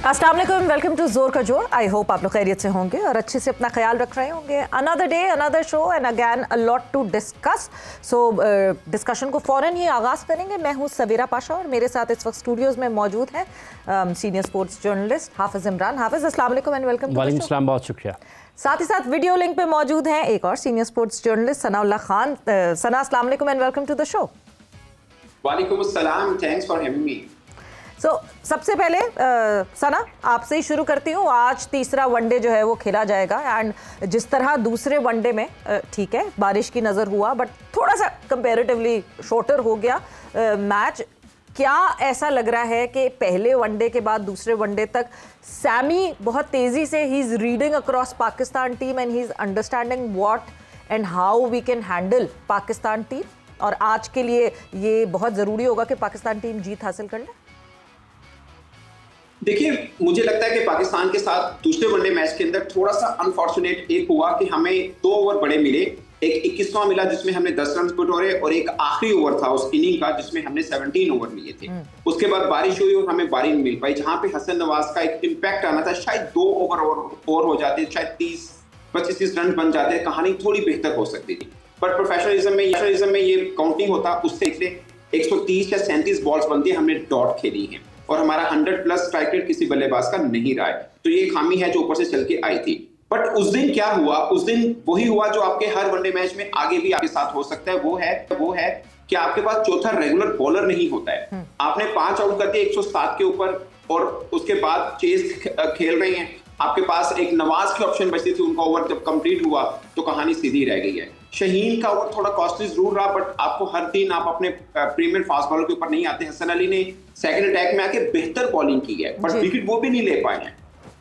अस्सलाम वालेकुम, welcome to जोर का जोर। आई होप आप लोग खैरियत से होंगे और अच्छे से अपना ख्याल रख रहे होंगे। Another day, another show and again a lot to discuss. So discussion को फ़ौरन ही आगाज़ करेंगे। मैं हूँ सवेरा पाशा और मेरे साथ इस वक्त स्टूडियोज़ में मौजूद है सीनियर स्पोर्ट्स जर्नलिस्ट हाफिज़ इमरान। हाफिज़, अस्सलाम वालेकुम and welcome to the show. बहुत शुक्रिया। साथ ही साथ वीडियो लिंक पे मौजूद हैं एक और senior sports journalist Sanaullah Khan. Sana, अस्सलाम वालेकुम and welcome to the show. वालेकुम अस्सलाम, थैंक्स फॉर हैविंग मी। सबसे पहले सना, आपसे ही शुरू करती हूँ। आज तीसरा वनडे जो है वो खेला जाएगा एंड जिस तरह दूसरे वनडे में ठीक है बारिश की नज़र हुआ बट थोड़ा सा कंपैरेटिवली शॉर्टर हो गया मैच। क्या ऐसा लग रहा है कि पहले वनडे के बाद दूसरे वनडे तक सैमी बहुत तेज़ी से ही is reading across Pakistan team and he is understanding what and how we can handle Pakistan team, और आज के लिए ये बहुत ज़रूरी होगा कि पाकिस्तान टीम जीत हासिल कर ले? देखिए, मुझे लगता है कि पाकिस्तान के साथ दूसरे वनडे मैच के अंदर थोड़ा सा अनफॉर्चुनेट एक हुआ कि हमें 2 ओवर बड़े मिले। एक 21वां मिला जिसमें हमने 10 रन बटोरे और एक आखिरी ओवर था उस इनिंग का जिसमें हमने 17 ओवर लिए थे। उसके बाद बारिश हुई और हमें बारी नहीं मिल पाई, जहां पे हसन नवाज का एक इम्पैक्ट आना था। शायद 2 ओवर और हो जाते, शायद 30-25 रन बन जाते, कहानी थोड़ी बेहतर हो सकती थी। बट प्रोफेशनलिज्म में ये काउंट नहीं होता। उससे 130 या 37 बॉल्स बनती है, हमने डॉट खेली है और हमारा 100+ स्ट्राइक रेट किसी बल्लेबाज का नहीं रहा है। तो ये खामी है जो ऊपर से चल के आई थी। बट उस दिन क्या हुआ? उस दिन वही हुआ जो आपके हर वनडे मैच में आगे भी आपके साथ हो सकता है। वो है कि आपके पास चौथा रेगुलर बॉलर नहीं होता है। आपने 5 आउट कर दिए 107 के ऊपर और उसके बाद चेस खेल रहे हैं। आपके पास एक नवाज की ऑप्शन बचती थी, उनका ओवर जब कंप्लीट हुआ तो कहानी सीधी रह गई है। शहीन का ओवर थोड़ा कॉस्टली जरूर रहा बट आपको हर दिन आप अपने प्रीमियर फास्ट बॉलर के ऊपर नहीं आते। हसन अली ने सेकंड अटैक में आके बेहतर बॉलिंग की है बट विकेट वो भी नहीं ले पाए हैं,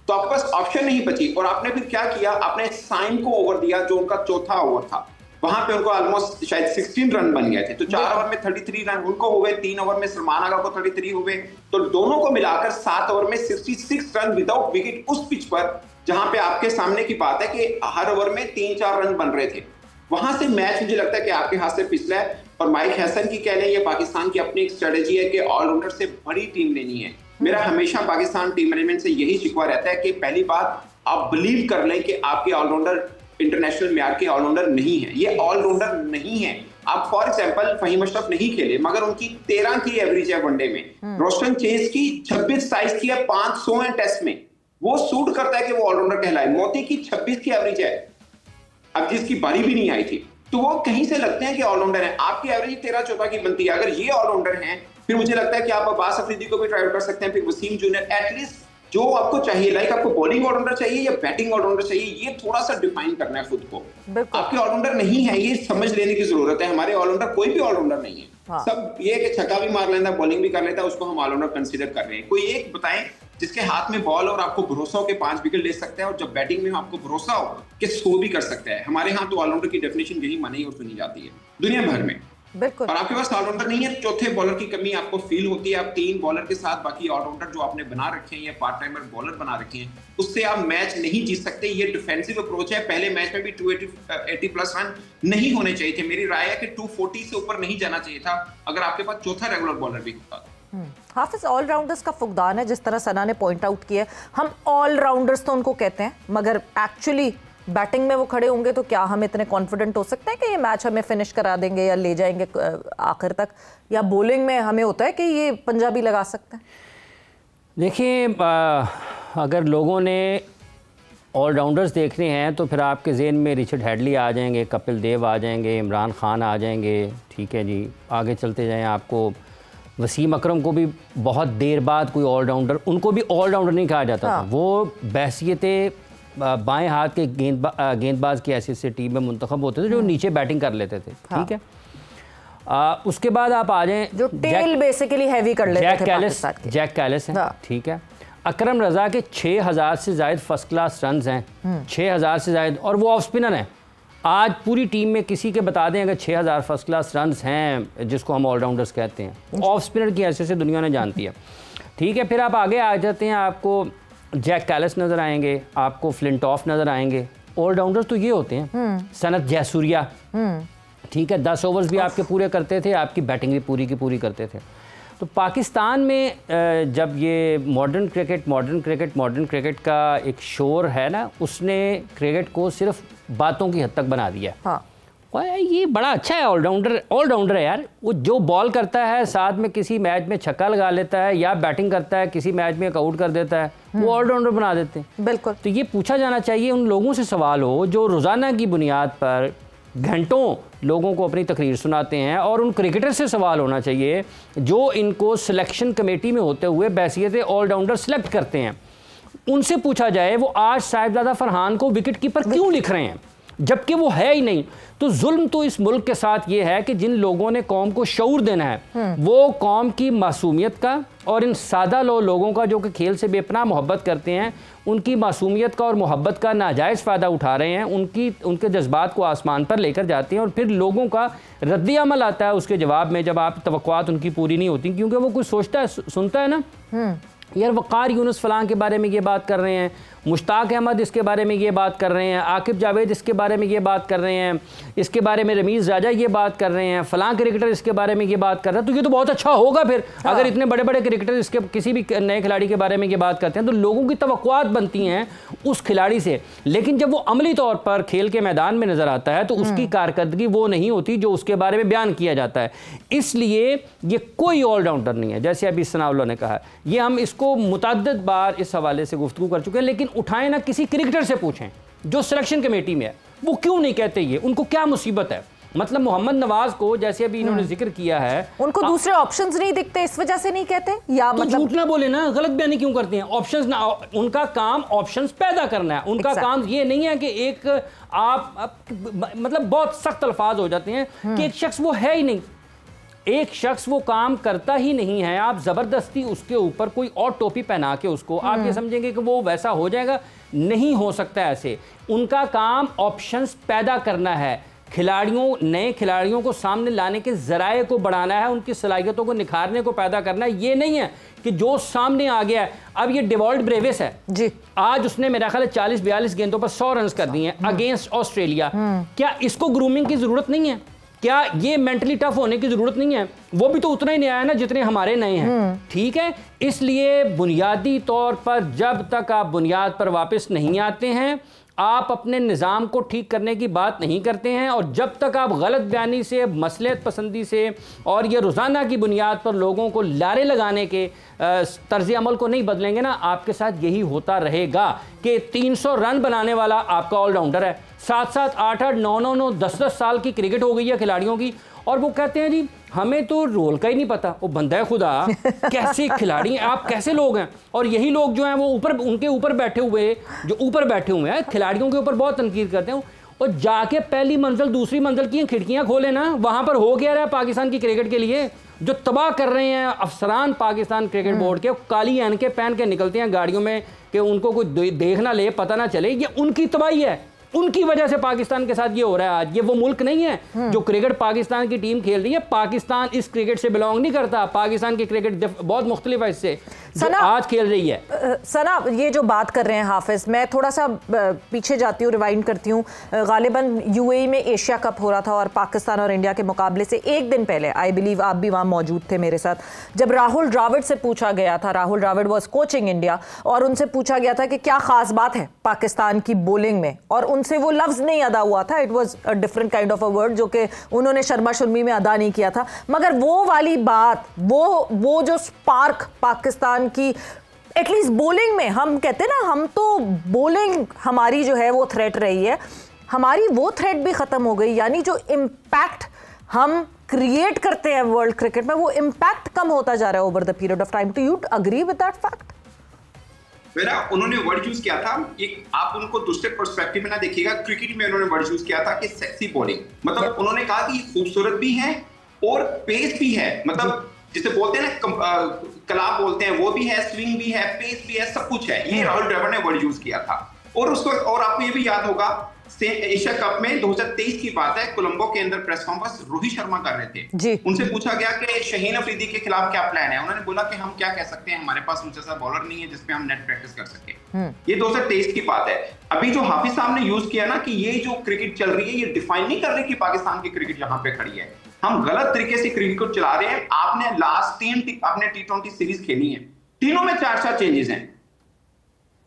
तो आपके पास ऑप्शन नहीं बची। और आपने फिर क्या किया? आपने साइम को ओवर दिया जो उनका चौथा ओवर था, वहां पे उनको ऑलमोस्ट शायद 16 रन बन गए थे। तो 4 ओवर में 33 रन उनको हुए, 3 ओवर में सलमान आगा को 33 हुए, तो दोनों को मिलाकर 7 ओवर में 66 रन विदाउट विकेट उस पिच पर, जहां पे आपके सामने की बात है कि हर ओवर में 3-4 रन बन रहे थे। वहां से मैच मुझे लगता है कि आपके हाथ से फिसला है। और माइक हैसन की कह लें या पाकिस्तान की अपनी एक स्ट्रेटेजी है कि ऑलराउंडर से बड़ी टीम लेनी है। मेरा हमेशा पाकिस्तान टीम मैनेजमेंट से यही शिकवा रहता है कि पहली बात आप बिलीव कर लें कि आपके ऑलराउंडर इंटरनेशनल म्यार के ऑलराउंडर नहीं है। ये ऑलराउंडर नहीं है। आप फॉर एग्जांपल फहीम अशरफ नहीं खेले मगर उनकी 13 की एवरेज है वनडे में। रोस्टन चेज की 26 की है, 500 है टेस्ट में, वो सूट करता है कि वो ऑलराउंडर कहलाए। मोती की 26 की एवरेज है, अब जिसकी बारी भी नहीं आई थी, तो वो कहीं से लगते हैं कि ऑलराउंडर है। आपकी एवरेज 13-14 की बनती है। अगर ये ऑलराउंडर हैं फिर मुझे लगता है कि आप अब्बास अफरीदी को भी ट्राई कर सकते हैं, फिर वसीम जूनियर, एटलीस्ट जो आपको चाहिए। लाइक आपको बॉलिंग ऑलराउंडर चाहिए या बैटिंग ऑलराउंडर चाहिए, ये थोड़ा सा डिफाइन करना है खुद को। आपके ऑलराउंडर नहीं है, ये समझ लेने की जरूरत है। हमारे ऑलराउंडर कोई भी ऑलराउंडर नहीं है। सब ये कि छक्का भी मार लेता, बॉलिंग भी कर लेता, उसको हम ऑलराउंडर कंसीडर कर रहे हैं। कोई एक बताएं जिसके हाथ में बॉल और आपको भरोसा हो कि 5 विकेट ले सकता है और जब बैटिंग में आपको भरोसा हो कि 100 भी कर सकता है। हमारे यहाँ तो ऑलराउंडर की डेफिनेशन यही मानी और सुनी जाती है दुनिया भर में। बिल्कुल। और आपके पास ऑलराउंडर नहीं है, चौथे बॉलर की कमी आपको फील होती है। आप 3 बॉलर के साथ बाकी ऑलराउंडर जो आपने बना रखे हैं या पार्ट टाइमर बॉलर बना रखे हैं, उससे आप मैच नहीं जीत सकते। ये डिफेंसिव अप्रोच है। पहले मैच में भी 280+ रन नहीं होने चाहिए थे। मेरी राय है कि 240 से ऊपर नहीं जाना चाहिए था अगर आपके पास चौथा रेगुलर बॉलर भी होता था। हाफिज, ऑलराउंडर्स का फुकदान है, जिस तरह सना ने पॉइंट आउट किया। हम ऑलराउंडर्स तो उनको कहते हैं मगर एक्चुअली बैटिंग में वो खड़े होंगे तो क्या हम इतने कॉन्फिडेंट हो सकते हैं कि ये मैच हमें फिनिश करा देंगे या ले जाएंगे आखिर तक, या बॉलिंग में हमें होता है कि ये पंजाबी लगा सकते हैं? देखिए, अगर लोगों ने ऑलराउंडर्स देखने हैं तो फिर आपके ज़हन में रिचर्ड हेडली आ जाएंगे, कपिल देव आ जाएंगे, इमरान खान आ जाएंगे। ठीक है जी, आगे चलते जाएं, आपको वसीम अकरम को भी बहुत देर बाद कोई ऑलराउंडर, उनको भी ऑलराउंडर नहीं कहा जाता था। वो बहसियत बाएं हाथ के गेंदबाज की हैसियत से टीम में मुंतखब होते थे जो नीचे बैटिंग कर लेते थे। ठीक है, उसके बाद आप आ जाएं जो टेल बेसिकली हैवी कर लेते थे, जैक कैलिस हैं। ठीक है, अकरम रजा के 6000 से ज़ायद फर्स्ट क्लास रन हैं, 6000 से ज़ायद, और वो ऑफ स्पिनर हैं। आज पूरी टीम में किसी के बता दें अगर 6000 फर्स्ट क्लास रन्स हैं जिसको हम ऑलराउंडर्स कहते हैं, ऑफ स्पिनर की हैसियत से दुनिया ने जानती है, ठीक है। फिर आप आगे आ जाते हैं, आपको जैक कैलिस नज़र आएंगे, आपको फ्लिंटॉफ नज़र आएंगे। ऑलराउंडर्स तो ये होते हैं, सनत जयसूर्या, ठीक है, 10 ओवर्स भी आपके पूरे करते थे, आपकी बैटिंग भी पूरी की पूरी करते थे। तो पाकिस्तान में जब ये मॉडर्न क्रिकेट का एक शोर है ना, उसने क्रिकेट को सिर्फ बातों की हद तक बना दिया। हाँ। ये बड़ा अच्छा है, ऑलराउंडर है यार। वो जो बॉल करता है, साथ में किसी मैच में छक्का लगा लेता है, या बैटिंग करता है किसी मैच में आउट कर देता है, वो ऑलराउंडर बना देते हैं। बिल्कुल। तो ये पूछा जाना चाहिए उन लोगों से सवाल हो जो रोज़ाना की बुनियाद पर घंटों लोगों को अपनी तकरीर सुनाते हैं, और उन क्रिकेटर से सवाल होना चाहिए जो इनको सिलेक्शन कमेटी में होते हुए बैसियत ऑलराउंडर सेलेक्ट करते हैं। उनसे पूछा जाए वो आज साहिबजादा फरहान को विकेट कीपर क्यों लिख रहे हैं, जबकि वो है ही नहीं। तो जुल्म तो इस मुल्क के साथ ये है कि जिन लोगों ने कौम को शऊर देना है, वो कौम की मासूमियत का और इन सादा लोगों का जो कि खेल से बेपनाह मोहब्बत करते हैं, उनकी मासूमियत का और मोहब्बत का नाजायज़ फ़ायदा उठा रहे हैं, उनके जज्बात को आसमान पर लेकर जाते हैं, और फिर लोगों का रद्द अमल आता है उसके जवाब में जब आप तवक्कुआत उनकी पूरी नहीं होती, क्योंकि वो कुछ सोचता है, सुनता है ना, यार वक़ार यूनुस फ़लाँ के बारे में ये बात कर रहे हैं, मुश्ताक अहमद इसके बारे में ये बात कर रहे हैं, आकिब जावेद इसके बारे में ये बात कर रहे हैं, इसके बारे में रमीज़ राजा ये बात कर रहे हैं, फ़लाँ क्रिकेटर इसके बारे में ये बात कर रहे हैं, तो ये तो बहुत अच्छा होगा फिर। हाँ। अगर इतने बड़े बड़े क्रिकेटर इसके किसी भी नए खिलाड़ी के बारे में ये बात करते हैं, तो लोगों की तवक्कुआत बनती हैं उस खिलाड़ी से। लेकिन जब वो अमली तौर पर खेल के मैदान में नज़र आता है, तो उसकी कारकर्दगी वो नहीं होती जो उसके बारे में बयान किया जाता है। इसलिए ये कोई ऑलराउंडर नहीं है, जैसे अभी सनाउल्लाह ने कहा। ये हम इसको मुतअद्दिद बार इस हवाले से गुफ्तगू कर चुके हैं, लेकिन उठाएं ना, किसी क्रिकेटर से पूछें जो सिलेक्शन कमेटी में है, वो क्यों नहीं कहते ये, उनको क्या मुसीबत है। मतलब मोहम्मद नवाज को जैसे अभी इन्होंने जिक्र किया है, उनको दूसरे ऑप्शंस नहीं दिखते, इस वजह से नहीं कहते, या तो मतलब झूठ ना बोले ना, गलत बयानी क्यों करते हैं। ऑप्शंस ना, उनका काम ऑप्शंस पैदा करना है, उनका काम ये नहीं है कि एक आप मतलब बहुत सख्त अल्फाज हो जाते हैं कि एक शख्स वो है ही नहीं, एक शख्स वो काम करता ही नहीं है, आप ज़बरदस्ती उसके ऊपर कोई और टोपी पहना के उसको आप ये समझेंगे कि वो वैसा हो जाएगा, नहीं हो सकता ऐसे। उनका काम ऑप्शंस पैदा करना है, नए खिलाड़ियों को सामने लाने के ज़राए को बढ़ाना है, उनकी सलाहियतों को निखारने को पैदा करना है। ये नहीं है कि जो सामने आ गया है। अब ये डेवॉल्ट ब्रेविस है जी, आज उसने मेरा ख्याल 40-42 गेंदों पर 100 रन कर दिए हैं अगेंस्ट ऑस्ट्रेलिया। क्या इसको ग्रूमिंग की ज़रूरत नहीं है? क्या ये मेंटली टफ होने की जरूरत नहीं है? वो भी तो उतना ही नया है ना जितने हमारे नए हैं, ठीक है। इसलिए बुनियादी तौर पर जब तक आप बुनियाद पर वापस नहीं आते हैं, आप अपने निज़ाम को ठीक करने की बात नहीं करते हैं, और जब तक आप गलत बयानी से, मसलहत पसंदी से और ये रोज़ाना की बुनियाद पर लोगों को लारे लगाने के तर्ज अमल को नहीं बदलेंगे ना, आपके साथ यही होता रहेगा कि 300 रन बनाने वाला आपका ऑलराउंडर है, 7-7, 8-8, 9-9, 10-10 साल की क्रिकेट हो गई है खिलाड़ियों की, और वो कहते हैं जी हमें तो रोल का ही नहीं पता। वो बंदा है खुदा, कैसे खिलाड़ी हैं आप, कैसे लोग हैं। और यही लोग जो हैं वो उनके ऊपर बैठे हुए हैं खिलाड़ियों के ऊपर बहुत तनकीद करते हैं, और जाके पहली मंजिल दूसरी मंजिल की खिड़कियां खोले ना, वहां पर हो गया रहा पाकिस्तान की क्रिकेट के लिए जो तबाह कर रहे हैं अफसरान पाकिस्तान क्रिकेट बोर्ड के, काली ऐनकें पहन के निकलते हैं गाड़ियों में कि उनको कोई देख ना ले, पता ना चले। ये उनकी तबाही है, उनकी वजह से पाकिस्तान के साथ ये हो रहा है आज। ये वो मुल्क नहीं है जो क्रिकेट पाकिस्तान की टीम खेल रही है। पाकिस्तान इस क्रिकेट से बिलोंग नहीं करता, पाकिस्तान की क्रिकेट बहुत मुख्तलिफ है इससे जो आज खेल रही है। सना, ये जो बात कर रहे हैं हाफिज, मैं थोड़ा सा पीछे जाती हूँ, रिवाइंड करती हूँ। गालिबन यूएई में एशिया कप हो रहा था और पाकिस्तान और इंडिया के मुकाबले से एक दिन पहले, आई बिलीव आप भी वहाँ मौजूद थे मेरे साथ, जब राहुल द्रविड़ से पूछा गया था, Rahul Dravid was coaching India, और उनसे पूछा गया था कि क्या खास बात है पाकिस्तान की बॉलिंग में, और उनसे वो लफ्ज़ नहीं अदा हुआ था, it was a different kind of a word जो कि उन्होंने शर्मा शुरमी में अदा नहीं किया था। मगर वो वाली बात, वो जो स्पार्क पाकिस्तान की एटलीस्ट बॉलिंग में, हम कहते हैं ना, हम तो बॉलिंग हमारी जो है वो थ्रेट रही है, हमारी वो थ्रेट भी खत्म हो गई। यानी जो इम्पैक्ट हम क्रिएट करते हैं वर्ल्ड क्रिकेट में, वो इम्पैक्ट कम होता जा रहा है over the period of time. Do you agree with that fact? उन्होंने वर्ड यूज किया था, एक आप उनको दूसरे पर्सपेक्टिव में ना देखिएगा, क्रिकेट में उन्होंने वर्ड यूज किया था कि सेक्सी बॉलिंग, मतलब उन्होंने कहा कि खूबसूरत भी है और पेस भी है, मतलब जिसे बोलते हैं ना कलाब बोलते हैं, वो भी है, स्विंग भी है, पेस भी है, सब कुछ है। ये राहुल द्रविड़ ने वर्ड यूज किया था। और आपको ये भी याद होगा एशिया कप में 2023 की बात है, कोलंबो के अंदर प्रेस कॉन्फ्रेंस रोहित शर्मा कर रहे थे जी। उनसे पूछा गया कि शाहीन अफरीदी के खिलाफ क्या प्लान है। उन्होंने बोला कि हम क्या कह सकते हैं, हमारे पास उनसे ऐसा बॉलर नहीं है जिसपे हम नेट प्रैक्टिस कर सके। ये 2023 की बात है। अभी जो हाफिज साहब ने यूज किया ना कि ये जो क्रिकेट चल रही है ये डिफाइन नहीं कर रही कि पाकिस्तान की क्रिकेट यहाँ पे खड़ी है, हम गलत तरीके से क्रिकेट को चला रहे हैं। आपने लास्ट 3 आपने T20 सीरीज खेली है, तीनों में 4-4 चेंजेस हैं,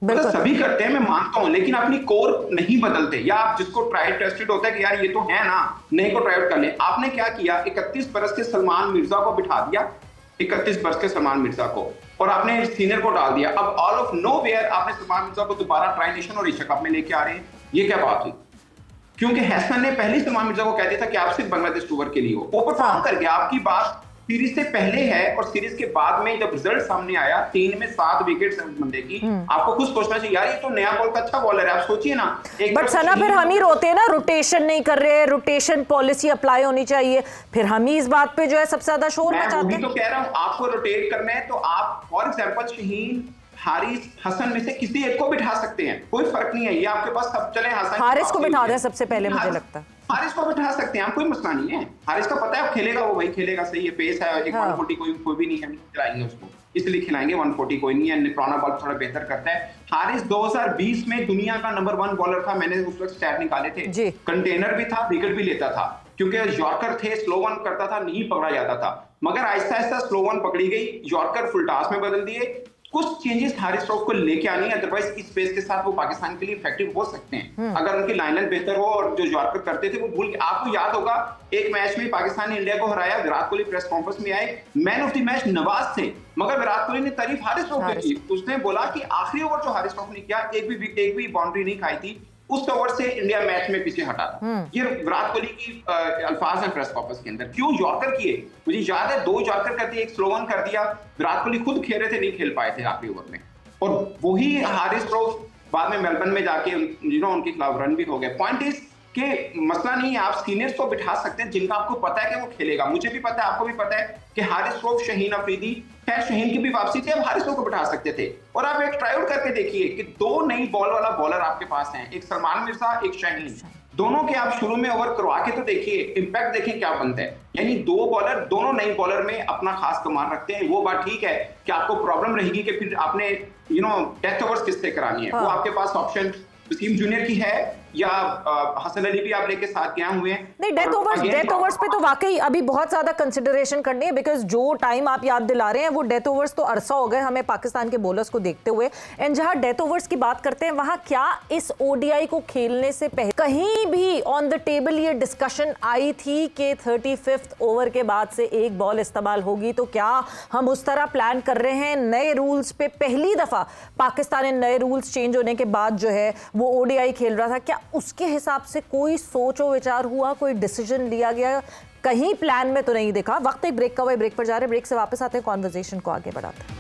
मतलब सभी करते हैं, मैं मानता हूं, लेकिन अपनी कोर नहीं बदलते। या आप जिसको ट्राई टेस्टेड होता है कि यार ये तो है ना, नहीं को ट्राई आउट कर ले। आपने क्या किया, 31 बरस के सलमान मिर्जा को बिठा दिया, 31 बरस के सलमान मिर्जा को, और आपने सीनियर को डाल दिया। अब ऑल ऑफ नो वेयर आपने सलमान मिर्जा को दोबारा ट्राई नेशन और एशिया कप में लेके आ रहे हैं, ये क्या बात हुई? क्योंकि हैसन ने पहले सलमान मिर्जा को कह दिया था कि आप सिर्फ बांग्लादेश टूर के लिए हो, वो परफॉर्म कर गया। आपकी बात सीरीज से पहले है और सीरीज के बाद में जब रिजल्ट सामने आया 3 में 7 विकेट बंदे की, आपको खुद सोचना चाहिए यार ये तो नया बॉल का अच्छा बॉलर है। आप सोचिए ना। बट सना फिर हम ही रोते हैं ना, रोटेशन नहीं कर रहे, रोटेशन पॉलिसी अप्लाई होनी चाहिए, फिर हम ही इस बात पे जो है सबसे ज्यादा शोर मचाते हैं। तो कह रहा हूं आपको रोटेट करना है तो आप फॉर एग्जांपल शाहीन, हारिस, हसन में से किसी एक को बिठा सकते हैं, कोई फर्क नहीं है। ये आपके पास सब चले, हारिस को बिठा दें सबसे पहले, मुझे लगता है हारिस को बिठा सकते हैं आप, कोई मसला नहीं है। हारिस का पता है अब खेलेगा, वो भाई खेलेगा, सही है, पेस है, एक 140 कोई भी नहीं है, खिलाएंगे उसको, इसलिए खिलाएंगे। 140 कोई नहीं है, पुराना बॉल थोड़ा बेहतर करता है। हारिस 2020 में दुनिया का नंबर 1 बॉलर था, मैंने उस वक्त स्टैट निकाले थे, कंटेनर भी था, विकेट भी लेता था, क्योंकि यॉर्कर थे, स्लो वन करता था, नहीं पकड़ा जाता था। मगर आहिस्ता आहिस्ता स्लो वन पकड़ी गई, यॉर्कर फुल टॉस में बदल दिए, कुछ चेंजेस हारिस रऊफ को लेके आनी है, अदरवाइज इस पेस के साथ वो पाकिस्तान के लिए इफेक्टिव हो सकते हैं अगर उनकी लाइनलाइन बेहतर हो। और जो यॉर्कर करते थे वो भूल के, आपको याद होगा एक मैच में पाकिस्तान ने इंडिया को हराया, विराट कोहली प्रेस कॉन्फ्रेंस में आए, man of the match Nawaz थे, मगर विराट कोहली ने तारीफ हारिस रऊफ की। उसने बोला कि आखिरी ओवर जो हारिस रऊफ ने किया, एक भी बाउंड्री नहीं खाई थी, उस ओवर से इंडिया मैच में पीछे हटा था। ये विराट कोहली की अल्फाज हैं प्रेस कॉन्फ्रेंस के अंदर। क्यों यॉर्कर किए? मुझे याद है 2 यॉर्कर कर दिए, एक स्लो वन कर दिया, विराट कोहली खुद खेल रहे थे, नहीं खेल पाए थे आखिरी ओवर में, और वही हारिस रऊफ बाद में मेलबर्न में जाके उनके खिलाफ रन भी हो गए। पॉइंट इज कि मसला नहीं है, आप सीनियर्स को बिठा सकते हैं जिनका आपको पता है कि वो खेलेगा। मुझे भी पता है, आपको भी पता है कि हारिस रऊफ, शाहीन अफरीदी, खैर शाहीन की भी वापसी थी, अब हारिस रऊफ को बिठा सकते थे। और आप एक ट्राई आउट करके देखिए कि 2 नई बॉल वाला बॉलर आपके पास हैं, एक सलमान मिर्जा, एक शाहीन, दोनों के आप शुरू में ओवर करवा के तो देखिए, इंपैक्ट देखिए क्या बनता है। यानी 2 बॉलर, दोनों नई बॉलर में अपना खास कमाल रखते हैं। वो बात ठीक है कि आपको प्रॉब्लम रहेगी कि फिर आपने डेथ ओवर्स किससे करानी है। वो आपके पास ऑप्शन वसीम जूनियर की है या हसन अली भी आप लेके साथ गए हुए हैं। नहीं, डेथ ओवर्स पे तो वाकई अभी बहुत ज्यादा कंसिडरेशन करनी है, बिकॉज जो टाइम आप याद दिला रहे हैं वो डेथ ओवर्स तो अरसा हो गए हमें पाकिस्तान के बॉलर्स को देखते हुए। एंड जहां डेथ ओवर्स की बात करते हैं, वहां क्या इस ओडीआई को खेलने से पहले कहीं भी ऑन द टेबल ये डिस्कशन आई थी कि 35th ओवर के बाद से एक बॉल इस्तेमाल होगी? तो क्या हम उस तरह प्लान कर रहे हैं नए रूल्स पे? पहली दफा पाकिस्तान ने नए रूल्स चेंज होने के बाद जो है वो ओडीआई खेल रहा था, क्या उसके हिसाब से कोई सोच और विचार हुआ, कोई डिसीजन लिया गया? कहीं प्लान में तो नहीं देखा। वक्त एक ब्रेक का हुआ, ब्रेक पर जा रहे हैं, ब्रेक से वापस आते हैं, कॉन्वर्सेशन को आगे बढ़ाते हैं।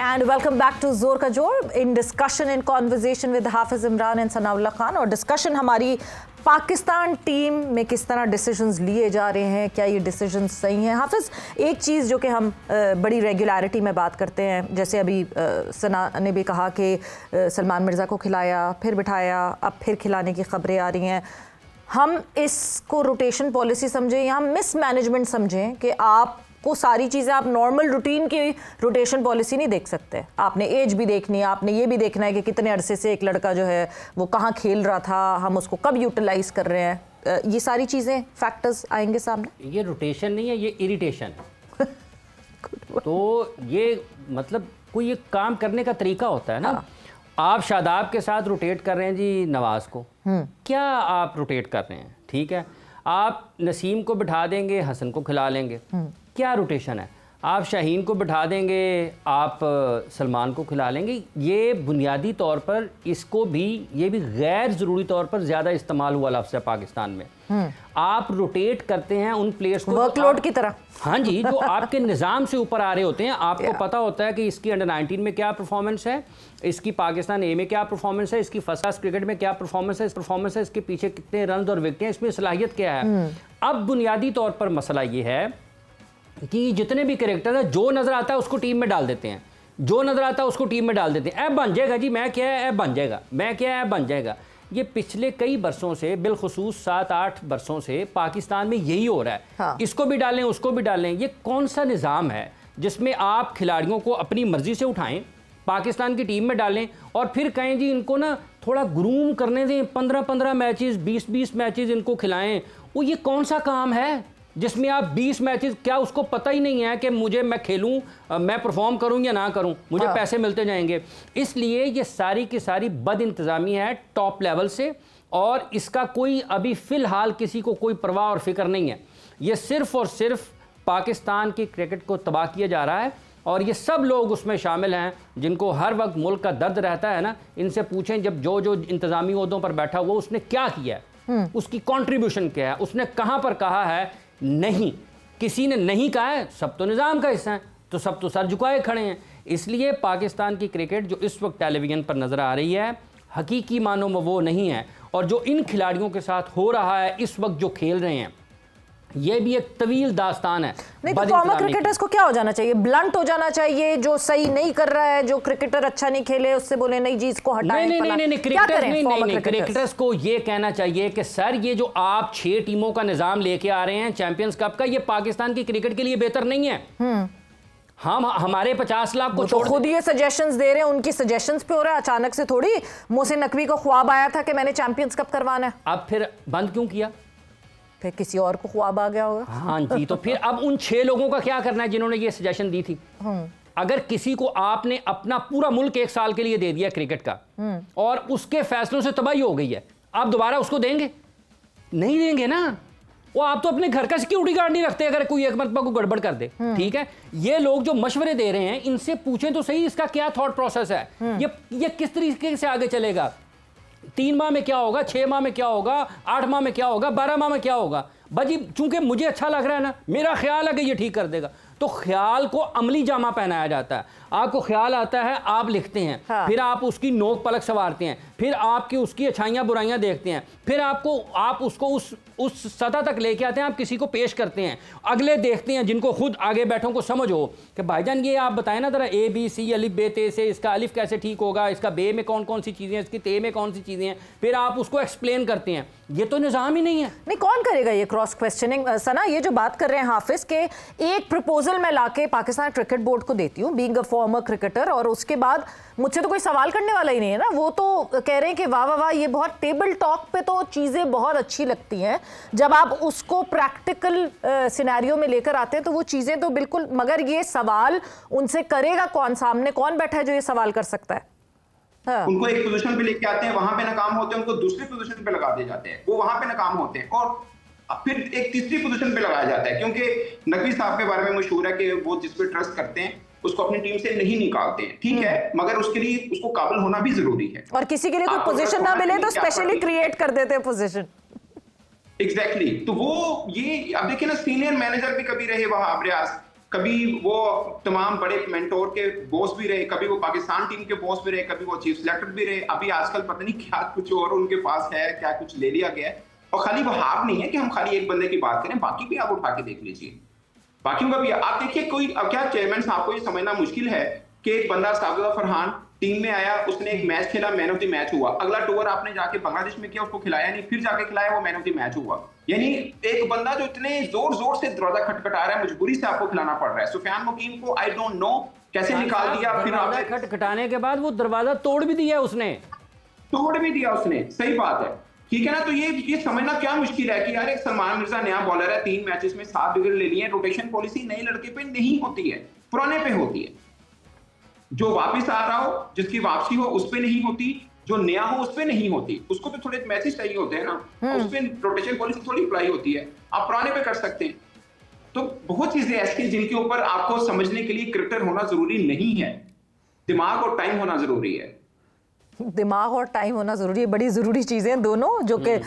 And welcome back to जोर का जोर, in discussion in conversation with Hafiz Imran and Sanaullah Khan. और डिस्कशन हमारी पाकिस्तान टीम में किस तरह डिसीजंस लिए जा रहे हैं, क्या ये डिसीजंस सही हैं? हाफिज, एक चीज़ जो कि हम बड़ी रेगुलरिटी में बात करते हैं, जैसे अभी सना ने भी कहा कि सलमान मिर्ज़ा को खिलाया, फिर बिठाया, अब फिर खिलाने की खबरें आ रही हैं। हम इसको रोटेशन पॉलिसी समझें या हम मिस मैनेजमेंट समझें कि आप को सारी चीज़ें आप नॉर्मल रूटीन की रोटेशन पॉलिसी नहीं देख सकते? आपने एज भी देखनी है, आपने ये भी देखना है कि कितने अरसे से एक लड़का जो है वो कहाँ खेल रहा था, हम उसको कब यूटिलाइज कर रहे हैं, ये सारी चीज़ें फैक्टर्स आएंगे सामने। ये रोटेशन नहीं है, ये इरिटेशन है। तो ये मतलब कोई एक काम करने का तरीका होता है ना। आप शादाब के साथ रोटेट कर रहे हैं जी नवाज को, क्या आप रोटेट कर रहे हैं? ठीक है, आप नसीम को बिठा देंगे, हसन को खिला लेंगे, क्या रोटेशन है? आप शाहीन को बिठा देंगे, आप सलमान को खिला लेंगे। ये बुनियादी तौर पर इसको भी, ये भी गैर ज़रूरी तौर पर ज़्यादा इस्तेमाल हुआ लफ्ज़ है पाकिस्तान में। आप रोटेट करते हैं उन प्लेयर्स को वर्कलोड की तरह। हाँ जी, जो आपके निज़ाम से ऊपर आ रहे होते हैं। आपको पता होता है कि इसकी अंडर 19 में क्या परफॉर्मेंस है, इसकी पाकिस्तान ए में क्या परफॉर्मेंस है, इसकी फर्स्ट क्लास क्रिकेट में क्या परफॉर्मेंस है, इसके पीछे कितने रन और विकेटें, इसमें सलाहियत क्या है। अब बुनियादी तौर पर मसला ये है कि जितने भी कैरेक्टर है, जो नज़र आता है उसको टीम में डाल देते हैं, जो नज़र आता है उसको टीम में डाल देते हैं। ऐप बन जाएगा जी, मैं क्या है ऐप बन जाएगा, मैं क्या है ऐप बन जाएगा। ये पिछले कई बरसों से, बिलखुसूस 7-8 बरसों से पाकिस्तान में यही हो रहा है। हाँ। इसको भी डालें, उसको भी डालें। ये कौन सा निज़ाम है जिसमें आप खिलाड़ियों को अपनी मर्ज़ी से उठाएं, पाकिस्तान की टीम में डालें और फिर कहें जी इनको ना थोड़ा ग्रूम करने दें, 15-15 मैचेस, 20-20 मैचेस इनको खिलाएं। वो ये कौन सा काम है जिसमें आप 20 मैचेस, क्या उसको पता ही नहीं है कि मैं खेलूं, मैं परफॉर्म करूं या ना करूं, मुझे पैसे मिलते जाएंगे। इसलिए ये सारी की सारी बद इंतज़ामी है टॉप लेवल से, और इसका कोई अभी फ़िलहाल किसी को कोई परवाह और फिक्र नहीं है। ये सिर्फ़ और सिर्फ पाकिस्तान की क्रिकेट को तबाह किया जा रहा है, और ये सब लोग उसमें शामिल हैं जिनको हर वक्त मुल्क का दर्द रहता है ना। इनसे पूछें जब जो इंतज़ामी ओहदों पर बैठा हुआ उसने क्या किया है, उसकी कॉन्ट्रीब्यूशन क्या है, उसने कहाँ पर कहा है। नहीं, किसी ने नहीं कहा है, सब तो निज़ाम का हिस्सा है, तो सब तो सर झुकाए खड़े हैं। इसलिए पाकिस्तान की क्रिकेट जो इस वक्त टेलीविज़न पर नज़र आ रही है, हकीकी मानों में वो नहीं है। और जो इन खिलाड़ियों के साथ हो रहा है इस वक्त, जो खेल रहे हैं, ये भी एक तवील दास्तान है। नहीं तो फॉर्मर क्रिकेटर्स को क्या हो जाना चाहिए? ब्लंट हो जाना चाहिए, जो सही नहीं कर रहा है, जो क्रिकेटर अच्छा नहीं खेले उससे बोले नहीं जी इसको हटाएं। नहीं, क्रिकेटर्स को ये कहना चाहिए कि सर ये जो आप 6 टीमों का निजाम लेके आ रहे हैं चैंपियंस कप का, ये पाकिस्तान की क्रिकेट के लिए बेहतर नहीं है। हम हमारे 50 लाख को तो खुद ये सजेशंस दे रहे हैं, उनकी सजेशंस पे हो रहा है। अचानक से थोड़ी मोहसिन नकवी को ख्वाब आया था कि मैंने चैंपियंस कप करवाना है। अब फिर बंद क्यों किया? फिर किसी और को ख्वाब आ गया होगा। हाँ जी, तो फिर अब उन 6 लोगों का क्या करना है जिन्होंने ये सजेशन दी थी? अगर किसी को आपने अपना पूरा मुल्क 1 साल के लिए दे दिया क्रिकेट का, और उसके फैसलों से तबाही हो गई है, आप दोबारा उसको देंगे? नहीं देंगे ना। वो आप तो अपने घर का सिक्योरिटी गार्ड नहीं रखते अगर कोई एक मरतबा को गड़बड़ कर दे। ठीक है, ये लोग जो मशवरे दे रहे हैं इनसे पूछें तो सही इसका क्या थॉट प्रोसेस है, ये किस तरीके से आगे चलेगा। 3 माह में क्या होगा, 6 माह में क्या होगा, 8 माह में क्या होगा, 12 माह में क्या होगा। भाजी चूंकि मुझे अच्छा लग रहा है ना, मेरा ख्याल है कि ये ठीक कर देगा, तो ख्याल को अमली जामा पहनाया जाता है। आपको ख्याल आता है, आप लिखते हैं, हाँ। फिर आप उसकी नोक पलक संवारते हैं, फिर आपकी उसकी अच्छाइयाँ बुराइयाँ देखते हैं, फिर आप उसको उस सतह तक लेके आते हैं, आप किसी को पेश करते हैं, अगले देखते हैं जिनको खुद आगे बैठों को समझ हो कि भाईजान ये आप बताएं ना ज़रा ABC अलिफ बे ते से इसका अलिफ कैसे ठीक होगा, इसका बे में कौन कौन सी चीज़ें हैं, इसकी ते में कौन सी चीज़ें हैं, फिर आप उसको एक्सप्लेन करते हैं। ये तो निज़ाम ही नहीं है। नहीं, कौन करेगा ये क्रॉस क्वेश्चनिंग? सना, ये जो बात कर रहे हैं हाफिज के, एक प्रपोजल मैं लाके पाकिस्तान क्रिकेट बोर्ड को देती हूँ बीइंग अ फॉर्मर क्रिकेटर, और उसके बाद मुझसे तो कोई सवाल करने वाला ही नहीं है ना। वो तो कह रहे हैं कि वाह वाह वाह, ये बहुत टेबल टॉक पे तो चीज़ें बहुत अच्छी लगती हैं, जब आप उसको प्रैक्टिकल सिनेरियो में लेकर आते हैं तो वो चीज़ें तो बिल्कुल, मगर ये सवाल उनसे करेगा कौन? सामने कौन बैठा है जो ये सवाल कर सकता है? हाँ। उनको एक पोजीशन पे लेके आते हैं, वहां पे नाकाम होते हैं, उनको दूसरी पोजीशन पे लगा दिए जाते हैं, वो वहां पे नाकाम होते हैं, और फिर एक तीसरी पोजीशन पे लगाया जाता है। क्योंकि नकवी साहब के बारे में मशहूर है कि वो जिस पे ट्रस्ट करते हैं उसको अपनी टीम से नहीं निकालते हैं। ठीक है, मगर उसके लिए उसको काबिल होना भी जरूरी है, और किसी के लिए कोई पोजीशन ना मिले तो स्पेशली क्रिएट कर देते हैं पोजीशन। एग्जैक्टली। तो वो ये अब देखिए ना, सीनियर मैनेजर भी कभी रहे वहाब रियाज, कभी वो तमाम बड़े मेंटोर के बॉस भी रहे, कभी वो पाकिस्तान टीम के बॉस भी रहे, कभी वो चीफ सिलेक्टर भी रहे, अभी आजकल पता नहीं क्या कुछ और उनके पास है, क्या कुछ ले लिया गया है। और खाली वहाब नहीं है कि हम खाली एक बंदे की बात करें, बाकी भी आप उठा के देख लीजिए, बाकियों का भी आप देखिए। कोई अब क्या चेयरमैन साहब को ये समझना मुश्किल है कि एक बंदा साबिला फरहान टीम में आया, उसने एक मैच खेला, मैन ऑफ द मैच हुआ, अगला टूर आपने जाके बांग्लादेश में किया, उसको खिलाया नहीं, फिर जाके खिलाया, वो मैन ऑफ द मैच हुआ। यानी एक बंदा जो इतने जोर जोर से दरवाजा खटखटा रहा है, मजबूरी से आपको खिलाना पड़ रहा है। सुफियान मुकीम को आई डोंट नो कैसे निकाल दिया, फिर आपने खटखटाने के बाद वो दरवाजा तोड़ भी दिया उसने, सही बात है, ठीक है ना। तो ये समझना क्या मुश्किल है कि यार एक सलमान मिर्जा नया बॉलर है, 3 मैचेस में 7 विकेट ले लिए। रोटेशन पॉलिसी नए लड़के पे नहीं होती है, पुराने पे होती है। जो वापस आ रहा हो, जिसकी वापसी हो, उस पे नहीं होती, जो नया हो उस पे नहीं होती। उसको तो थोड़े मैचेस चाहिए होते हैं ना, उस पे रोटेशन पॉलिसी थोड़ी अप्लाई होती है, आप पुराने पे कर सकते हैं। तो बहुत चीजें ऐसी जिनके ऊपर आपको समझने के लिए क्रिकेटर होना जरूरी नहीं है, दिमाग और टाइम होना जरूरी है। दिमाग और टाइम होना जरूरी है, बड़ी जरूरी चीजें दोनों, जो कि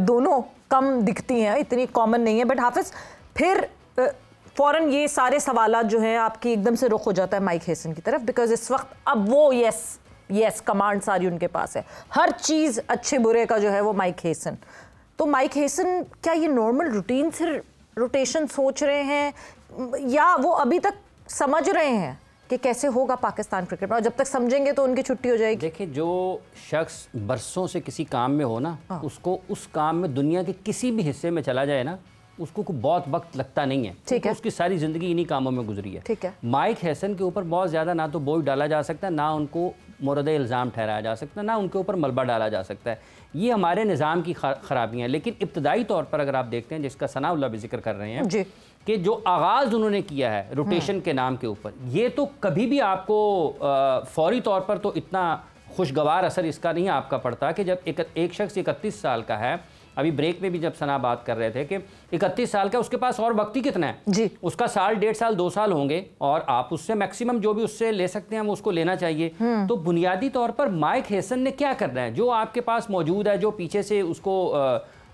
दोनों कम दिखती हैं, इतनी कॉमन नहीं है। बट हाफिज, फिर फौरन ये सारे सवालात जो हैं आपकी एकदम से रुख हो जाता है माइक हेसन की तरफ, बिकॉज इस वक्त अब वो यस कमांड सारी उनके पास है, हर चीज़ अच्छे बुरे का जो है वो माइक हेसन। तो माइक हेसन क्या ये नॉर्मल रूटीन से रोटेशन सोच रहे हैं या वो अभी तक समझ रहे हैं कि कैसे होगा पाकिस्तान क्रिकेट में, और जब तक समझेंगे तो उनकी छुट्टी हो जाएगी? देखिए, जो शख्स बरसों से किसी काम में हो ना, उसको उस काम में दुनिया के किसी भी हिस्से में चला जाए ना, उसको बहुत वक्त लगता नहीं है। ठीक है। उसकी सारी ज़िंदगी इन्हीं कामों में गुजरी है। ठीक है। माइक हैसन के ऊपर बहुत ज़्यादा ना तो बोझ डाला जा सकता है, ना उनको मुरद इल्ज़ाम ठहराया जा सकता है, ना उनके ऊपर मलबा डाला जा सकता है। ये हमारे निज़ाम की ख़राबियाँ हैं। लेकिन इब्तदाई तौर पर अगर आप देखते हैं, जिसका सनाउल्लाह भी जिक्र कर रहे हैं जी, कि जो आगाज़ उन्होंने किया है रोटेशन के नाम के ऊपर, ये तो कभी भी आपको फौरी तौर पर तो इतना खुशगवार असर इसका नहीं आपका पड़ता कि जब एक शख्स 31 साल का है। अभी ब्रेक में भी जब सना बात कर रहे थे कि 31 साल का, उसके पास और वक्त ही कितना है जी, उसका साल, 1.5 साल, 2 साल होंगे, और आप उससे मैक्सिमम जो भी उससे ले सकते हैं वो उसको लेना चाहिए। तो बुनियादी तौर पर माइक हैसन ने क्या करना है, जो आपके पास मौजूद है, जो पीछे से उसको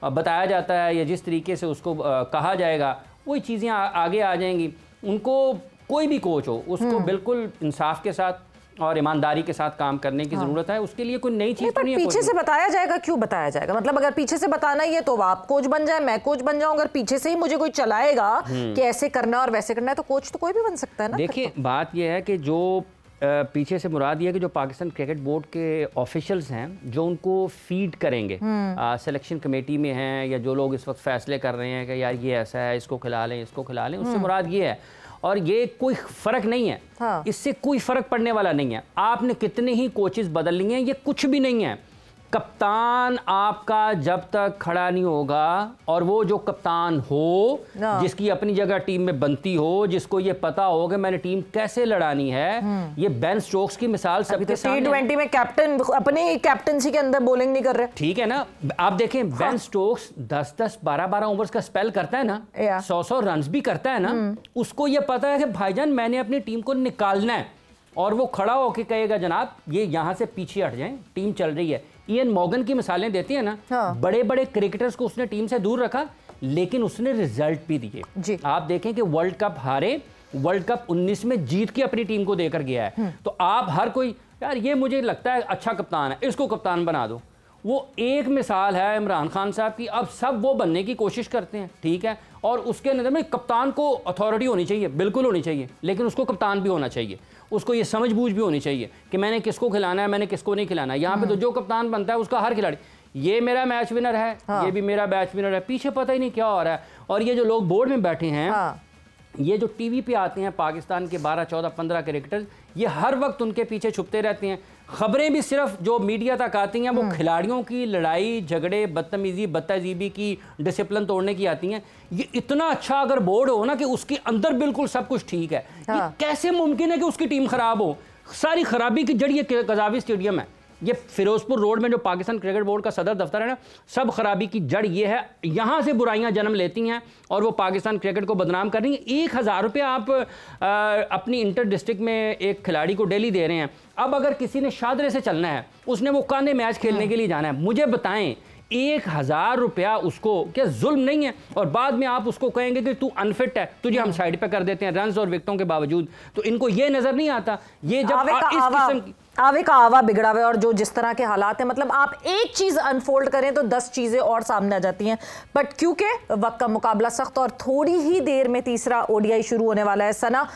बताया जाता है या जिस तरीके से उसको कहा जाएगा, वही चीज़ें आगे आ जाएंगी। उनको कोई भी कोच हो, उसको बिल्कुल इंसाफ के साथ और ईमानदारी के साथ काम करने की ज़रूरत है। उसके लिए कोई नई चीज़ नहीं है। पीछे से बताया जाएगा, क्यों बताया जाएगा? मतलब अगर पीछे से बताना ही है तो आप कोच बन जाए, मैं कोच बन जाऊं। अगर पीछे से ही मुझे कोई चलाएगा कि ऐसे करना और वैसे करना है, तो कोच तो कोई भी बन सकता है ना। देखिए, बात यह है कि जो पीछे से मुराद ये है कि जो पाकिस्तान क्रिकेट बोर्ड के ऑफिशियल्स हैं, जो उनको फीड करेंगे, सिलेक्शन कमेटी में हैं, या जो लोग इस वक्त फैसले कर रहे हैं कि यार ये ऐसा है, इसको खिला लें, इसको खिला लें, उससे मुराद ये है। और ये कोई फ़र्क नहीं है। हाँ। इससे कोई फ़र्क पड़ने वाला नहीं है। आपने कितने ही कोचेस बदल लिए हैं, ये कुछ भी नहीं है। कप्तान आपका जब तक खड़ा नहीं होगा, और वो जो कप्तान हो जिसकी अपनी जगह टीम में बनती हो, जिसको ये पता हो कि मैंने टीम कैसे लड़ानी है, ये बेन स्टोक्स की मिसाल सबके सामने। T20 में कैप्टन अपने कैप्टनसी के अंदर बॉलिंग नहीं कर रहे, ठीक है ना। आप देखें, बेन स्टोक्स 10-10, 12-12 ओवर्स का स्पेल करता है ना, 100-100 रन भी करता है ना। उसको ये पता है कि भाईजान मैंने अपनी टीम को निकालना है, और वो खड़ा होकर कहेगा जनाब ये यहाँ से पीछे हट जाएं, टीम चल रही है। इयन मॉर्गन की मिसालें देती है ना। हाँ। बड़े बड़े क्रिकेटर्स को उसने टीम से दूर रखा, लेकिन उसने रिजल्ट भी दिए। आप देखें कि वर्ल्ड कप हारे, वर्ल्ड कप 19 में जीत के अपनी टीम को देकर गया है। तो आप हर कोई यार ये मुझे लगता है अच्छा कप्तान है, इसको कप्तान बना दो। वो एक मिसाल है इमरान खान साहब की। अब सब वो बनने की कोशिश करते हैं, ठीक है, और उसके नज़र में कप्तान को अथॉरिटी होनी चाहिए, बिल्कुल होनी चाहिए, लेकिन उसको कप्तान भी होना चाहिए। उसको ये समझबूझ भी होनी चाहिए कि मैंने किसको खिलाना है, मैंने किसको नहीं खिलाना है। यहाँ पे तो जो कप्तान बनता है उसका हर खिलाड़ी, ये मेरा मैच विनर है, हाँ। ये भी मेरा मैच विनर है, पीछे पता ही नहीं क्या हो रहा है। और ये जो लोग बोर्ड में बैठे हैं, हाँ। ये जो टीवी पे आते हैं पाकिस्तान के 12, 14, 15 क्रिकेटर्स, ये हर वक्त उनके पीछे छुपते रहते हैं। खबरें भी सिर्फ जो मीडिया तक आती हैं वो खिलाड़ियों की लड़ाई झगड़े, बदतमीजी, बदतहजीबी की, डिसिप्लिन तोड़ने की आती हैं। ये इतना अच्छा अगर बोर्ड हो ना कि उसके अंदर बिल्कुल सब कुछ ठीक है, हाँ। ये कैसे मुमकिन है कि उसकी टीम खराब हो? सारी खराबी की जड़ ये कज़ावी स्टेडियम है। ये फिरोजपुर रोड में जो पाकिस्तान क्रिकेट बोर्ड का सदर दफ्तर है ना, सब खराबी की जड़ ये है। यहाँ से बुराइयाँ जन्म लेती हैं और वो पाकिस्तान क्रिकेट को बदनाम कर रही हैं। 1000 रुपये आप अपनी इंटर डिस्ट्रिक्ट में एक खिलाड़ी को डेली दे रहे हैं। अब अगर किसी ने शादरे से चलना है, उसने वो काने मैच खेलने के लिए जाना है, मुझे बताएं 1000 रुपया उसको क्या जुल्म नहीं है? और बाद में आप उसको कहेंगे कि तू अनफिट है, तुझे हम साइड पे कर देते हैं रन्स और विकेटों के बावजूद। तो इनको ये नजर नहीं आता। ये जब इस किस्म की आवे का आवा बिगड़ा हुआ, और जो जिस तरह के हालात हैं, मतलब आप एक चीज अनफोल्ड करें तो 10 चीजें और सामने आ जाती हैं। बट क्योंकि वक्त का मुकाबला सख्त और थोड़ी ही देर में तीसरा ओडीआई शुरू होने वाला है। सना,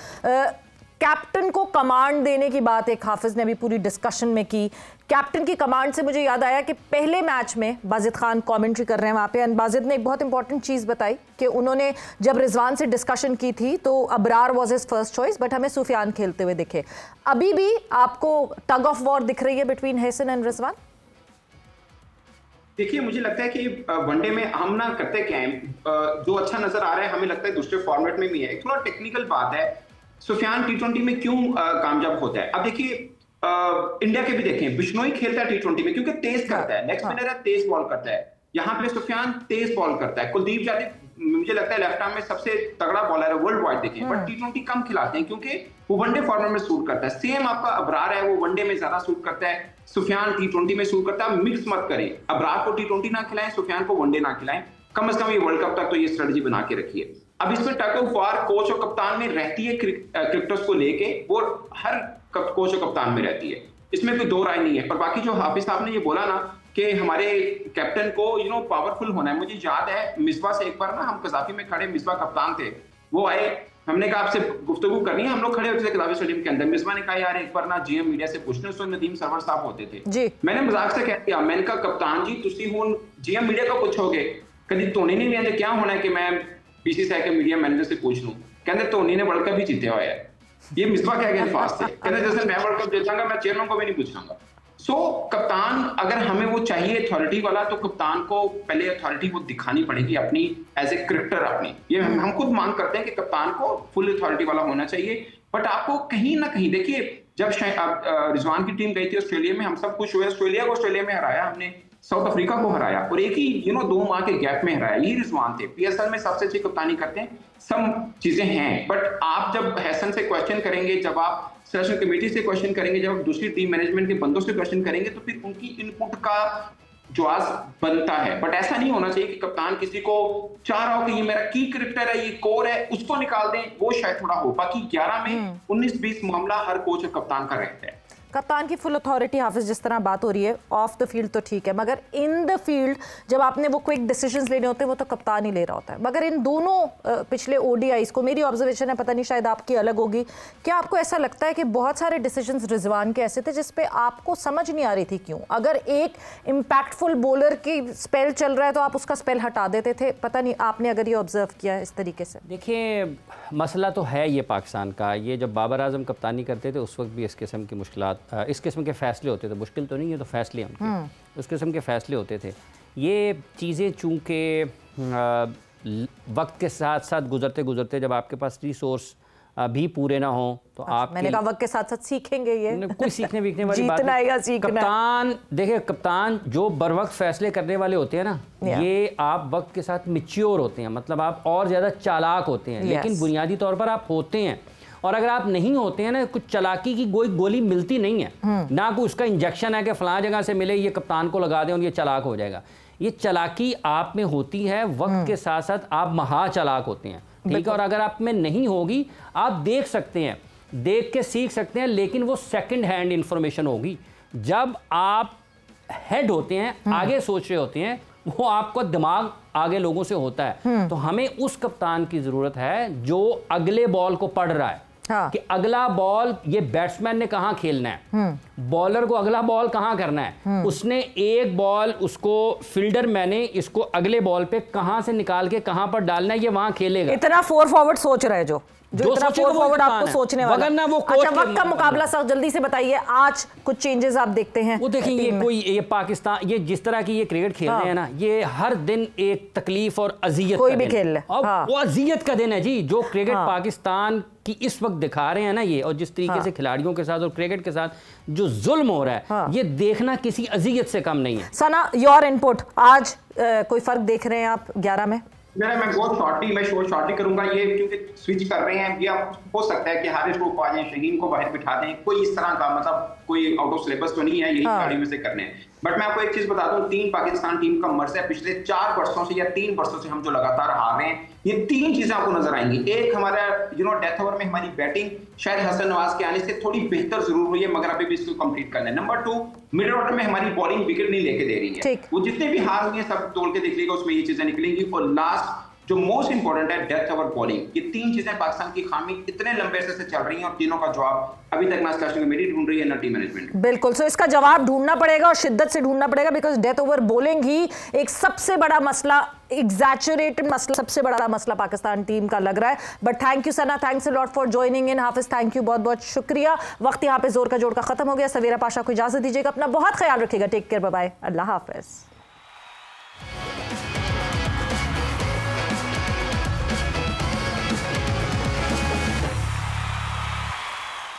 कैप्टन को कमांड देने की बात एक हाफिज ने भी पूरी डिस्कशन में की। कैप्टन की कमांड से मुझे याद आया कि पहले मैच में बाजिद खान कमेंट्री कर रहे हैं वहाँ पे, बाजिद ने एक बहुत इंपॉर्टेंट चीज़ बताई कि उन्होंने जब रिजवान से डिस्कशन की थी तो Abrar was his first choice, but हमें सुफियान खेलते हुए दिखे। अभी भी आपको टग ऑफ वॉर दिख रही है बिटवीन हैसन एंड रिजवान? देखिए, मुझे लगता है कि वनडे में हम ना करते क्या है, जो अच्छा नजर आ रहा है हमें लगता है दूसरे फॉर्मेट में भी है। एक थोड़ा टेक्निकल बात है, सुफियान T20 में क्यों कामयाब होता है। अब देखिए, इंडिया के भी देखें, बिश्नोई खेलता है T20 में क्योंकि तेज करता है, नेक्स्ट स्पिनर है, तेज बॉल करता है। यहाँ पे सुफियान तेज बॉल करता है। कुलदीप यादव मुझे लगता है लेफ्ट आर्म में सबसे तगड़ा बॉलर है वर्ल्ड वाइड देखें, बट T20 कम खिलाते हैं क्योंकि वो वनडे फॉर्मेट में सूट करता है। सेम आपका अबरार है, वो वनडे में ज्यादा सूट करता है, सुफियान T20 में सूट करता है। मिक्स मत करें, अबरार को T20 ना खिलाएं, सुफियान को वनडे ना खिलाएं। कम से कम ये वर्ल्ड कप तक तो ये स्ट्रेटजी बना के रखिए। अब इसमें टग ऑफ वार कोच और कप्तान में रहती है, क्रिकेटर्स को लेके वो हर कोच और कप्तान में रहती है, इसमें कोई दो राय नहीं है। पर बाकी जो हाफिज साहब ने ये बोला ना कि हमारे कैप्टन को पावरफुल होना है, मुझे याद है मिसबा से एक बार ना हम कजाफी में खड़े, मिसबा कप्तान थे, वो आए हमने कहा आपसे गुफ्तगू करनी है, हम लोग खड़े होते थे किताबी स्टेडियम के अंदर। मिसबा ने कहा यार एक बार ना जीएम मीडिया से पूछने, उस वक्त नदीम सरवर साहब होते थे जी। मैंने मजाक से कह दिया, मैंने कहा कप्तान जी तुसी हुन जीएम मीडिया को पूछोगे, कभी धोनी नहीं कहते क्या होना है कि मैं बीसीसीआई के मीडिया मैनेजर से पूछ लूं, कहते धोनी ने वर्ल्ड कप भी जीते हुआ है। ये मिसबा के अल्फाज थे, कहते जैसे मैं वर्ल्ड कप जीताऊंगा मैं चेयरमैन को भी नहीं पूछूंगा। सो कप्तान अगर हमें वो चाहिए अथॉरिटी वाला, तो कप्तान को पहले अथॉरिटी को दिखानी पड़ेगी अपनी एज ए क्रिकेटर अपनी। ये हम खुद मांग करते हैं कि कप्तान को फुल अथॉरिटी वाला होना चाहिए। बट आपको कहीं ना कहीं देखिए, जब रिजवान की टीम गई थी ऑस्ट्रेलिया में, हम सब खुश हुए, ऑस्ट्रेलिया को ऑस्ट्रेलिया में हराया हमने, साउथ अफ्रीका को हराया और एक ही 2 माह के गैप में हराया। यही रिजवान थे, पीएसएल में सबसे अच्छी कप्तानी करते हैं, सब चीजें हैं। बट आप जब हैसन से क्वेश्चन करेंगे, जब आप सिलेक्शन कमेटी से क्वेश्चन करेंगे, जब आप दूसरी टीम मैनेजमेंट के बंदों से क्वेश्चन करेंगे, तो फिर उनकी इनपुट का जवाब बनता है। बट ऐसा नहीं होना चाहिए कि कप्तान किसी को चाह रहा हो कि ये मेरा की क्रिकेटर है, ये कोर है, उसको निकाल दें, वो शायद थोड़ा हो। बाकी 11 में 19-20 मामला हर कोच और कप्तान का रहता है। कप्तान की फुल अथॉरिटी, हाफिज जिस तरह बात हो रही है ऑफ द फील्ड तो ठीक है, मगर इन द फील्ड जब आपने वो क्विक डिसीजंस लेने होते हैं वो तो कप्तान ही ले रहा होता है। मगर इन दोनों पिछले ओडीआईज को, मेरी ऑब्जर्वेशन है, पता नहीं शायद आपकी अलग होगी, क्या आपको ऐसा लगता है कि बहुत सारे डिसीजंस रिजवान के ऐसे थे जिस पे आपको समझ नहीं आ रही थी क्यों? अगर एक इम्पैक्टफुल बॉलर की स्पेल चल रहा है तो आप उसका स्पेल हटा देते थे, पता नहीं आपने अगर ये ऑब्जर्व किया है इस तरीके से? देखिए मसला तो है ये पाकिस्तान का, ये जब बाबर आजम कप्तानी करते थे उस वक्त भी इस किस्म की मुश्किलात, इस किस्म के फ़ैसले होते थे। मुश्किल तो नहीं है, तो फ़ैसले उनके उस किस्म के फ़ैसले होते थे। ये चीज़ें चूँकि वक्त के साथ साथ गुजरते गुजरते जब आपके पास रिसोर्स भी पूरे ना हो तो आप, मैंने कहा वक्त के साथ साथ सीखेंगे, ये कोई सीखने वीखने वाली बात नहीं। कप्तान देखिए, कप्तान जो बर वक्त फैसले करने वाले होते हैं ना, ये आप वक्त के साथ मैच्योर होते हैं, मतलब आप और ज़्यादा चालाक होते हैं। लेकिन बुनियादी तौर पर आप होते हैं, और अगर आप नहीं होते हैं ना, कुछ चालाकी की कोई गोली मिलती नहीं है, ना कोई उसका इंजेक्शन है कि फलां जगह से मिले, ये कप्तान को लगा दें और ये चालाक हो जाएगा। ये चालाकी आप में होती है, वक्त के साथ साथ आप महा चालाक होते हैं, ठीक है। और अगर आप में नहीं होगी, आप देख सकते हैं, देख के सीख सकते हैं, लेकिन वो सेकंड हैंड इंफॉर्मेशन होगी। जब आप हेड होते हैं, आगे सोच रहे होते हैं, वो आपका दिमाग आगे लोगों से होता है। तो हमें उस कप्तान की जरूरत है जो अगले बॉल को पढ़ रहा है, कि अगला बॉल ये बैट्समैन ने कहां खेलना है, बॉलर को अगला बॉल कहां करना है, उसने एक बॉल उसको फील्डर मैंने इसको अगले बॉल पे कहां से निकाल के कहां पर डालना है, ये वहां खेलेगा। इतना 4 फॉरवर्ड सोच रहे जो इतना 4 फॉरवर्ड आपको सोचने वाला। अच्छा, वक्त का मुकाबला सर जल्दी से बताइए, आज कुछ चेंजेस आप देखते हैं? वो देखें, ये पाकिस्तान, ये जिस तरह की ये क्रिकेट खेल रहे हैं ना, ये हर दिन एक तकलीफ और अजियत, कोई भी खेल वो अजियत का दिन है जी। जो क्रिकेट पाकिस्तान की इस वक्त दिखा रहे हैं ना ये, और जिस तरीके से खिलाड़ियों के साथ और क्रिकेट के साथ जो जुल्म हो रहा है, ये देखना किसी अजियत से कम नहीं है। सना, योर इनपुट, आज कोई फर्क देख रहे हैं आप 11 में? मैं बहुत शॉर्टली करूंगा, ये क्योंकि स्विच कर रहे हैं, ये हो सकता है कि हारिस को आ जाए, शहीन को बाहर बिठा दें, कोई इस तरह का मतलब कोई आउट ऑफ सिलेबस तो नहीं है, यही खिलाड़ी में से करने हैं। बट मैं आपको एक चीज बता दूं, 3 पाकिस्तान टीम का मर्ज है, पिछले 4 वर्षों से या 3 वर्षों से हम जो लगातार हार रहे हैं, ये 3 चीजें आपको नजर आएंगी। एक, हमारा डेथ ओवर में हमारी बैटिंग शायद हसन नवाज के आने से थोड़ी बेहतर जरूर हुई है, मगर अभी भी इसको कंप्लीट करना है। नंबर 2, मिडिल ऑर्डर में हमारी बॉलिंग विकेट नहीं लेके दे रही है। वो जितने भी हार हुई है सब तोड़ के देख लीजिएगा, उसमें ये चीजें निकलेंगी। और लास्ट जो मोस्ट इंपॉर्टेंट है, डेथ ओवर बॉलिंग। ये 3 चीजें पाकिस्तान की खामी इतने लंबे अरसे से चल रही हैं, और तीनों का जवाब अभी तक ना सिलेक्शन कमेटी ढूंढ रही है ना टीम मैनेजमेंट। बिल्कुल, सो इसका जवाब ढूंढना पड़ेगा और शिद्दत से ढूंढना पड़ेगा, बिकॉज डेथ ओवर बॉलिंग ही एक सबसे बड़ा मसला, एग्जैचुरेटेड मसला, सबसे बड़ा मसला पाकिस्तान टीम का लग रहा है। But thank you Sana, thanks a lot for joining in. Hafiz, thank you, बहुत बहुत शुक्रिया। वक्त यहाँ पे जोर का जोड़ का खत्म हो गया। सवेरा पाशा को इजाजत दीजिएगा, अपना बहुत ख्याल रखिएगा। टेक केयर, बाय बाय, अल्लाह हाफिज।